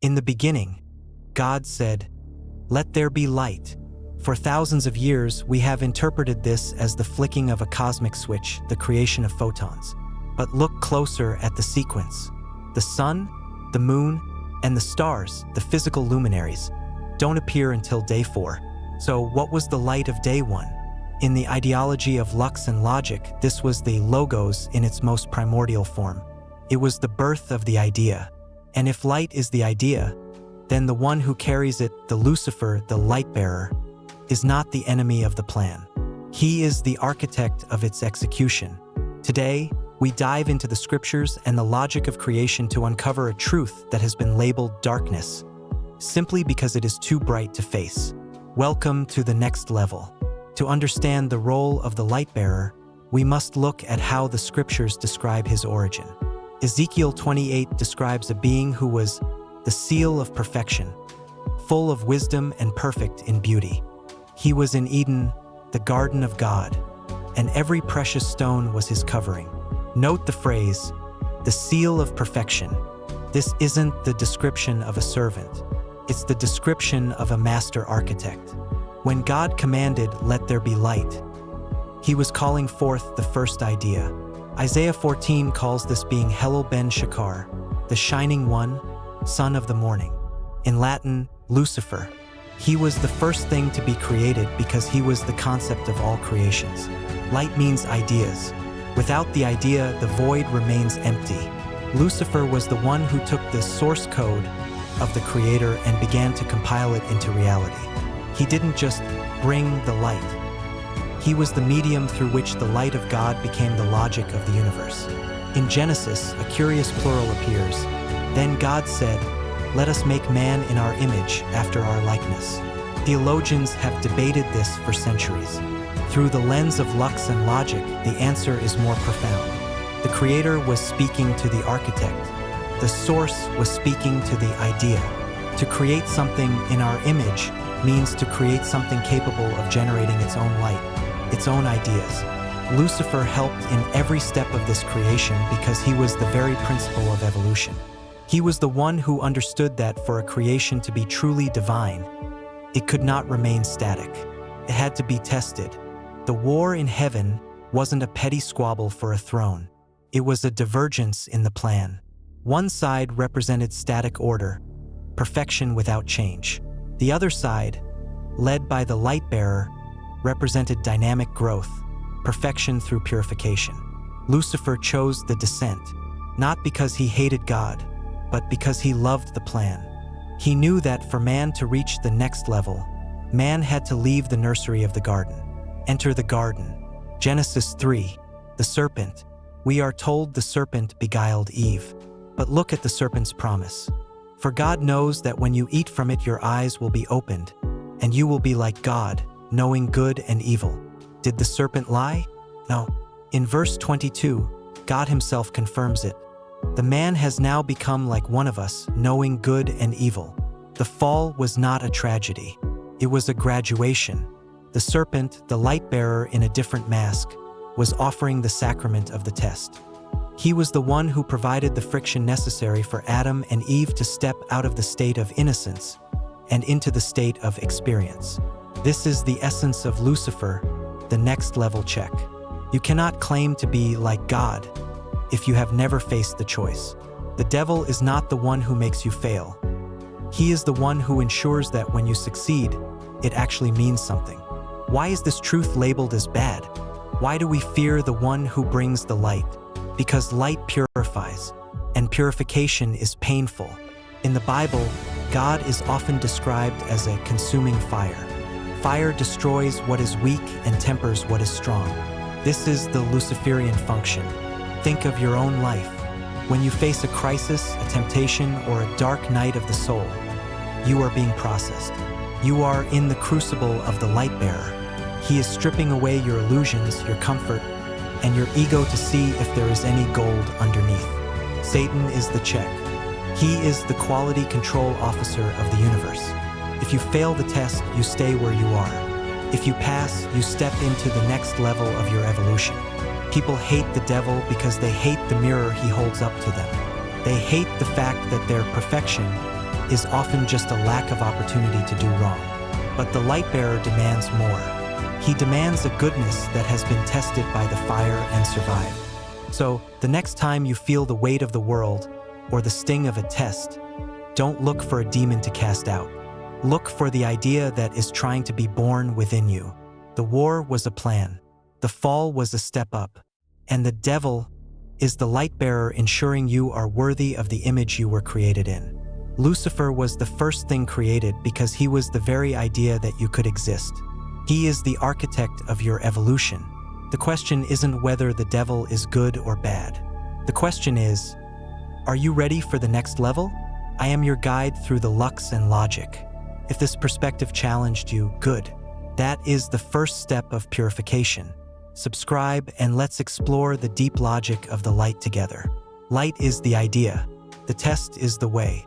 In the beginning, God said, "Let there be light." For thousands of years, we have interpreted this as the flicking of a cosmic switch, the creation of photons. But look closer at the sequence. The sun, the moon, and the stars, the physical luminaries, don't appear until day 4. So what was the light of day 1? In the ideology of Lux and Logic, this was the logos in its most primordial form. It was the birth of the idea. And if light is the idea, then the one who carries it, the Lucifer, the light bearer, is not the enemy of the plan. He is the architect of its execution. Today, we dive into the scriptures and the logic of creation to uncover a truth that has been labeled darkness, simply because it is too bright to face. Welcome to the next level. To understand the role of the light bearer, we must look at how the scriptures describe his origin. Ezekiel 28 describes a being who was the seal of perfection, full of wisdom and perfect in beauty. He was in Eden, the garden of God, and every precious stone was his covering. Note the phrase, the seal of perfection. This isn't the description of a servant. It's the description of a master architect. When God commanded, "Let there be light," he was calling forth the first idea. Isaiah 14 calls this being Helel ben Shakar, the shining one, son of the morning. In Latin, Lucifer. He was the first thing to be created because he was the concept of all creations. Light means ideas. Without the idea, the void remains empty. Lucifer was the one who took the source code of the Creator and began to compile it into reality. He didn't just bring the light. He was the medium through which the light of God became the logic of the universe. In Genesis, a curious plural appears. Then God said, "Let us make man in our image, after our likeness." Theologians have debated this for centuries. Through the lens of Lux and Logic, the answer is more profound. The Creator was speaking to the architect. The source was speaking to the idea. To create something in our image means to create something capable of generating its own light, its own ideas. Lucifer helped in every step of this creation because he was the very principle of evolution. He was the one who understood that for a creation to be truly divine, it could not remain static. It had to be tested. The war in heaven wasn't a petty squabble for a throne. It was a divergence in the plan. One side represented static order, perfection without change. The other side, led by the light bearer, represented dynamic growth, perfection through purification. Lucifer chose the descent, not because he hated God, but because he loved the plan. He knew that for man to reach the next level, man had to leave the nursery of the garden. Enter the garden. Genesis 3, the serpent. We are told the serpent beguiled Eve. But look at the serpent's promise. For God knows that when you eat from it, your eyes will be opened, and you will be like God, knowing good and evil. Did the serpent lie? No. In verse 22, God himself confirms it. The man has now become like one of us, knowing good and evil. The fall was not a tragedy. It was a graduation. The serpent, the light bearer in a different mask, was offering the sacrament of the test. He was the one who provided the friction necessary for Adam and Eve to step out of the state of innocence and into the state of experience. This is the essence of Lucifer, the next level check. You cannot claim to be like God if you have never faced the choice. The devil is not the one who makes you fail. He is the one who ensures that when you succeed, it actually means something. Why is this truth labeled as bad? Why do we fear the one who brings the light? Because light purifies, and purification is painful. In the Bible, God is often described as a consuming fire. Fire destroys what is weak and tempers what is strong. This is the Luciferian function. Think of your own life. When you face a crisis, a temptation, or a dark night of the soul, you are being processed. You are in the crucible of the light bearer. He is stripping away your illusions, your comfort, and your ego to see if there is any gold underneath. Satan is the check. He is the quality control officer of the universe. If you fail the test, you stay where you are. If you pass, you step into the next level of your evolution. People hate the devil because they hate the mirror he holds up to them. They hate the fact that their perfection is often just a lack of opportunity to do wrong. But the light bearer demands more. He demands a goodness that has been tested by the fire and survived. So, the next time you feel the weight of the world or the sting of a test, don't look for a demon to cast out. Look for the idea that is trying to be born within you. The war was a plan. The fall was a step up. And the devil is the light bearer ensuring you are worthy of the image you were created in. Lucifer was the first thing created because he was the very idea that you could exist. He is the architect of your evolution. The question isn't whether the devil is good or bad. The question is, are you ready for the next level? I am your guide through the Lux and Logic. If this perspective challenged you, good. That is the first step of purification. Subscribe and let's explore the deep logic of the light together. Light is the idea. The test is the way.